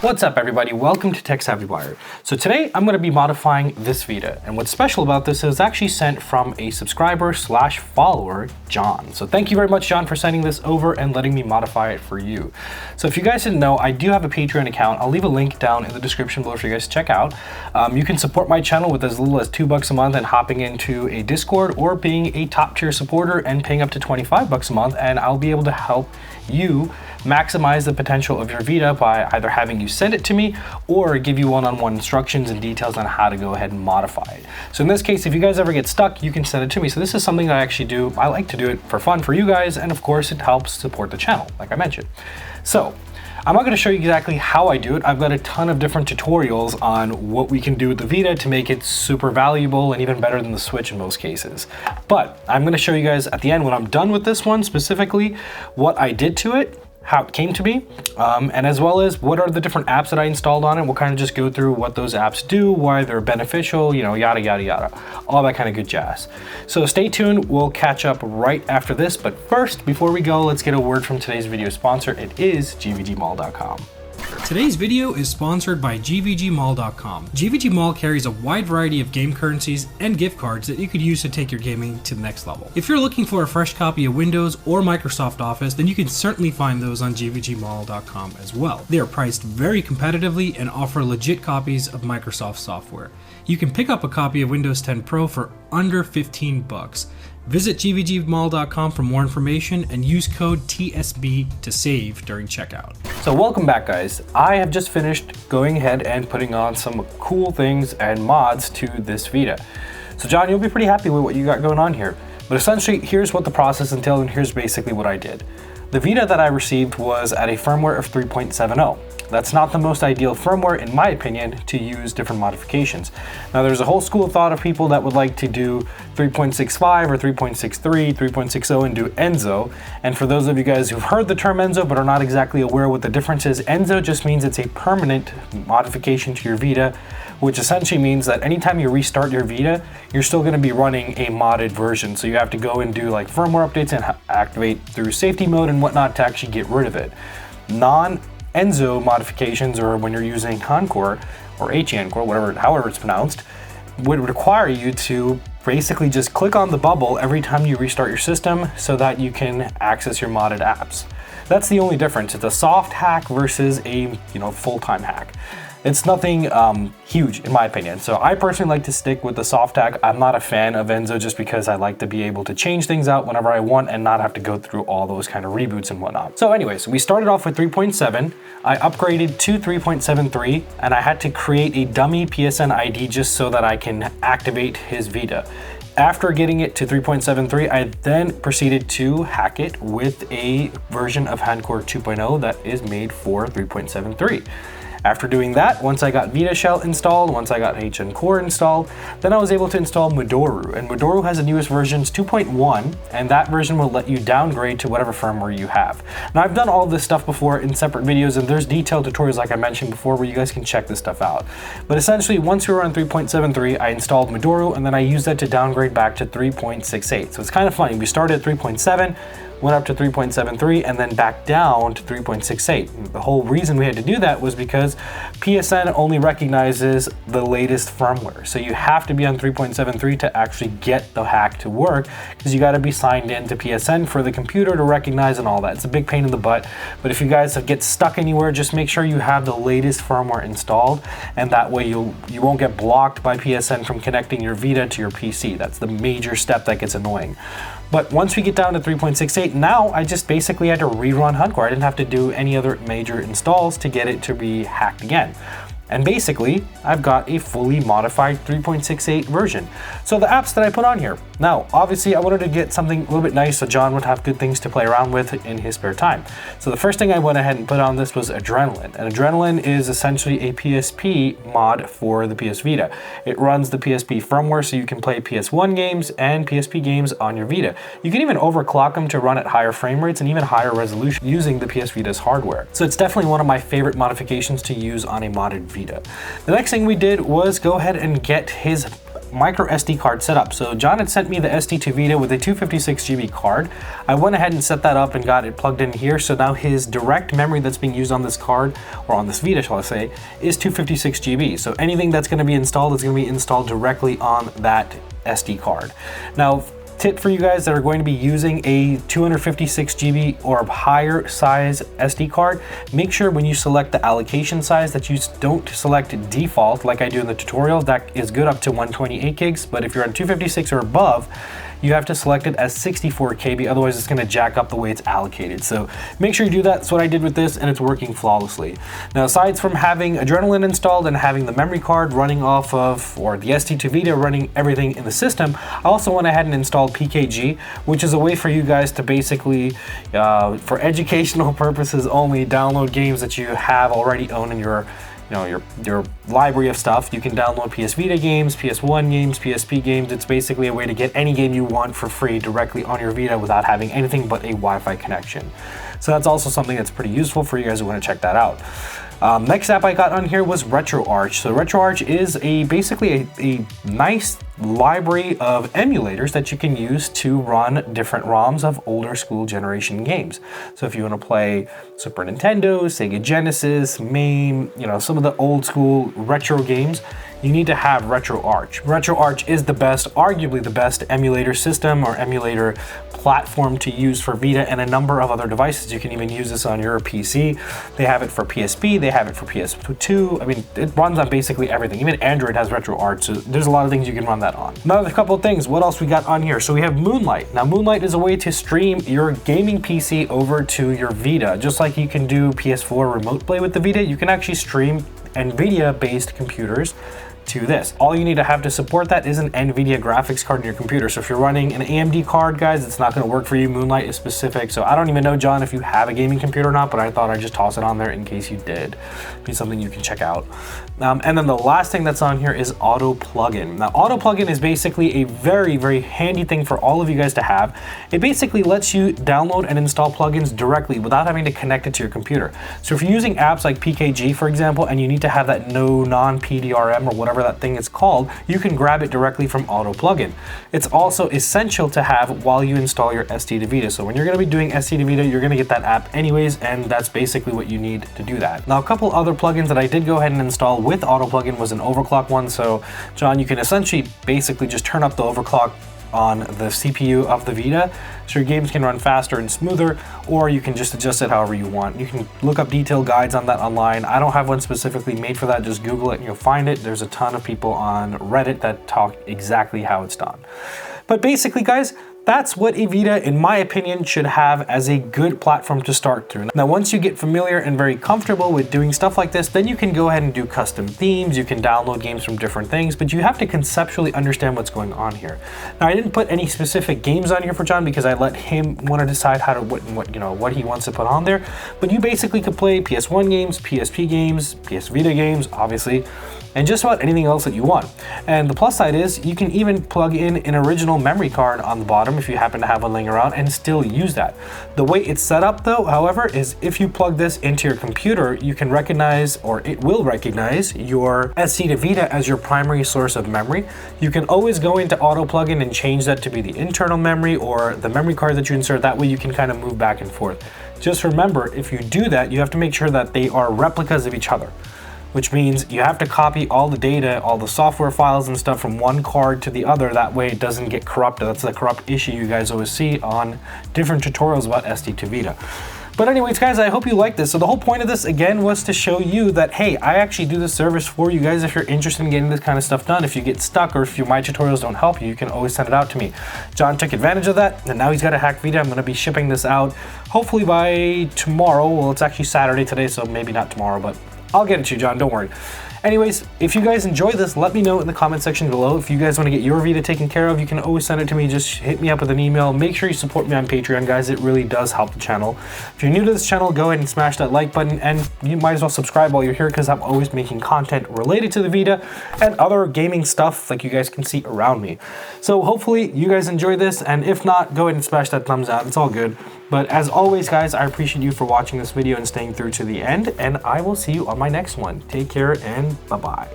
What's up everybody, welcome to Tech Savvy Wire. So today I'm going to be modifying this Vita, and what's special about this is actually sent from a subscriber / follower, John. So thank you very much, John, for sending this over and letting me modify it for you. So if you guys didn't know, I do have a Patreon account. I'll leave a link down in the description below for you guys to check out. You can support my channel with as little as $2 a month and hopping into a Discord, or being a top tier supporter and paying up to $25 a month, and I'll be able to help you maximize the potential of your Vita by either having you send it to me or give you one-on-one instructions and details on how to go ahead and modify it. So in this case, if you guys ever get stuck, you can send it to me. So this is something that I actually do. I like to do it for fun for you guys, and of course it helps support the channel, like I mentioned. So I'm not going to show you exactly how I do it. I've got a ton of different tutorials on what we can do with the Vita to make it super valuable and even better than the Switch in most cases. But I'm going to show you guys at the end, when I'm done with this one specifically, what I did to it, how it came to be, and as well as what are the different apps that I installed on it. We'll kind of just go through what those apps do, why they're beneficial, you know, yada, yada, yada, all that kind of good jazz. So stay tuned, we'll catch up right after this. But first, before we go, let's get a word from today's video sponsor. It is GVGMall.com. Today's video is sponsored by GVGMall.com. GVG Mall carries a wide variety of game currencies and gift cards that you could use to take your gaming to the next level. If you're looking for a fresh copy of Windows or Microsoft Office, then you can certainly find those on GVGMall.com as well. They are priced very competitively and offer legit copies of Microsoft software. You can pick up a copy of Windows 10 Pro for under $15. Visit GVGMall.com for more information and use code TSB to save during checkout. So welcome back, guys. I have just finished going ahead and putting on some cool things and mods to this Vita. So John, you'll be pretty happy with what you got going on here. But essentially, here's what the process entailed, and here's basically what I did. The Vita that I received was at a firmware of 3.70. That's not the most ideal firmware, in my opinion, to use different modifications. Now, there's a whole school of thought of people that would like to do 3.65 or 3.63, 3.60 and do Enzo. And for those of you guys who've heard the term Enzo but are not exactly aware what the difference is, Enzo just means it's a permanent modification to your Vita, which essentially means that anytime you restart your Vita, you're still going to be running a modded version. So you have to go and do like firmware updates and activate through safety mode and whatnot to actually get rid of it. Non-Enzo modifications, or when you're using h-encore or h-encore, however it's pronounced, would require you to basically just click on the bubble every time you restart your system so that you can access your modded apps. That's the only difference. It's a soft hack versus a full-time hack. It's nothing huge in my opinion. So I personally like to stick with the soft hack. I'm not a fan of Enzo just because I like to be able to change things out whenever I want and not have to go through all those kind of reboots and whatnot. So anyways, we started off with 3.7. I upgraded to 3.73 and I had to create a dummy PSN ID just so that I can activate his Vita. After getting it to 3.73, I then proceeded to hack it with a version of h-encore 2.0 that is made for 3.73. After doing that, once I got Vita Shell installed, once I got h-encore installed, then I was able to install Modoru. And Modoru has the newest versions 2.1, and that version will let you downgrade to whatever firmware you have. Now, I've done all of this stuff before in separate videos, and there's detailed tutorials like I mentioned before where you guys can check this stuff out. But essentially, once we were on 3.73, I installed Modoru, and then I used that to downgrade back to 3.68. So it's kind of funny. We started at 3.7, went up to 3.73, and then back down to 3.68. The whole reason we had to do that was because PSN only recognizes the latest firmware. So you have to be on 3.73 to actually get the hack to work, because you got to be signed in to PSN for the computer to recognize and all that. It's a big pain in the butt, but if you guys get stuck anywhere, just make sure you have the latest firmware installed, and that way you won't get blocked by PSN from connecting your Vita to your PC. That's the major step that gets annoying. But once we get down to 3.68, now I just basically had to rerun h-encore. I didn't have to do any other major installs to get it to be hacked again. And basically, I've got a fully modified 3.68 version. So the apps that I put on here. Now, obviously, I wanted to get something a little bit nice so John would have good things to play around with in his spare time. So the first thing I went ahead and put on this was Adrenaline. And Adrenaline is essentially a PSP mod for the PS Vita. It runs the PSP firmware so you can play PS1 games and PSP games on your Vita. You can even overclock them to run at higher frame rates and even higher resolution using the PS Vita's hardware. So it's definitely one of my favorite modifications to use on a modded Vita. The next thing we did was go ahead and get his micro SD card setup. So John had sent me the SD2 Vita with a 256 GB card. I went ahead and set that up and got it plugged in here. So now his direct memory that's being used on this card, or on this Vita, shall I say, is 256 GB. So anything that's going to be installed is going to be installed directly on that SD card. Now, tip for you guys that are going to be using a 256 GB or higher size SD card, make sure when you select the allocation size that you don't select default like I do in the tutorial. That is good up to 128 gigs, but if you're on 256 or above, you have to select it as 64 KB, otherwise it's gonna jack up the way it's allocated. So make sure you do that. That's what I did with this, and it's working flawlessly. Now, aside from having Adrenaline installed and having the memory card running off of, or the SD2 Vita running everything in the system, I also went ahead and installed PKG, which is a way for you guys to basically, for educational purposes only, download games that you have already owned in your your library of stuff. You can download PS Vita games, PS1 games, PSP games. It's basically a way to get any game you want for free directly on your Vita without having anything but a Wi-Fi connection. So that's also something that's pretty useful for you guys who want to check that out. Next app I got on here was RetroArch. So RetroArch is basically a nice library of emulators that you can use to run different ROMs of older school generation games. So if you want to play Super Nintendo, Sega Genesis, MAME, some of the old school retro games, you need to have RetroArch. RetroArch is the best, arguably the best emulator system or emulator platform to use for Vita and a number of other devices. You can even use this on your PC. They have it for PSP, they have it for PS2. I mean, it runs on basically everything. Even Android has RetroArch, so there's a lot of things you can run that on. Another couple of things, what else we got on here? So we have Moonlight. Now, Moonlight is a way to stream your gaming PC over to your Vita. Just like you can do PS4 remote play with the Vita, you can actually stream NVIDIA-based computers to this. All you need to have to support that is an NVIDIA graphics card in your computer. So if you're running an AMD card, guys, it's not going to work for you. Moonlight is specific. So I don't even know, John, if you have a gaming computer or not, but I thought I'd just toss it on there in case you did. Be something you can check out. And then the last thing that's on here is Auto Plugin. Now, Auto Plugin is basically a very, very handy thing for all of you guys to have. It basically lets you download and install plugins directly without having to connect it to your computer. So if you're using apps like PKG, for example, and you need to have that no non-PDRM or whatever that thing is called, you can grab it directly from Auto Plugin. It's also essential to have while you install your SD to Vita. So when you're going to be doing SD to Vita, you're going to get that app anyways, and that's basically what you need to do that. Now, a couple other plugins that I did go ahead and install with Auto Plugin was an overclock one. So, John, you can essentially basically just turn up the overclock on the CPU of the Vita so your games can run faster and smoother, or you can just adjust it however you want. You can look up detailed guides on that online. I don't have one specifically made for that. Just Google it and you'll find it. There's a ton of people on Reddit that talk exactly how it's done. But basically, guys, that's what a Vita, in my opinion, should have as a good platform to start through. Now, once you get familiar and very comfortable with doing stuff like this, then you can go ahead and do custom themes. You can download games from different things, but you have to conceptually understand what's going on here. Now, I didn't put any specific games on here for John because I let him want to decide how to what he wants to put on there. But you basically could play PS1 games, PSP games, PS Vita games, obviously, and just about anything else that you want. And the plus side is you can even plug in an original memory card on the bottom if you happen to have one laying around and still use that. The way it's set up though, however, is if you plug this into your computer, you can recognize, or it will recognize, your SD to Vita as your primary source of memory. You can always go into Auto Plugin and change that to be the internal memory or the memory card that you insert. That way you can kind of move back and forth. Just remember, if you do that, you have to make sure that they are replicas of each other, which means you have to copy all the data, all the software files and stuff from one card to the other. That way it doesn't get corrupted. That's the corrupt issue you guys always see on different tutorials about SD to Vita. But anyways, guys, I hope you like this. So the whole point of this, again, was to show you that, hey, I actually do this service for you guys if you're interested in getting this kind of stuff done. If you get stuck or if my tutorials don't help you, you can always send it out to me. John took advantage of that, and now he's got a hack Vita. I'm going to be shipping this out hopefully by tomorrow. Well, it's actually Saturday today, so maybe not tomorrow, but I'll get it to you, John, don't worry. Anyways, if you guys enjoy this, let me know in the comment section below. If you guys want to get your Vita taken care of, you can always send it to me. Just hit me up with an email. Make sure you support me on Patreon, guys. It really does help the channel. If you're new to this channel, go ahead and smash that like button, and you might as well subscribe while you're here because I'm always making content related to the Vita and other gaming stuff like you guys can see around me. So hopefully you guys enjoy this, and if not, go ahead and smash that thumbs up. It's all good. But as always, guys, I appreciate you for watching this video and staying through to the end, and I will see you on my next one. Take care and bye-bye.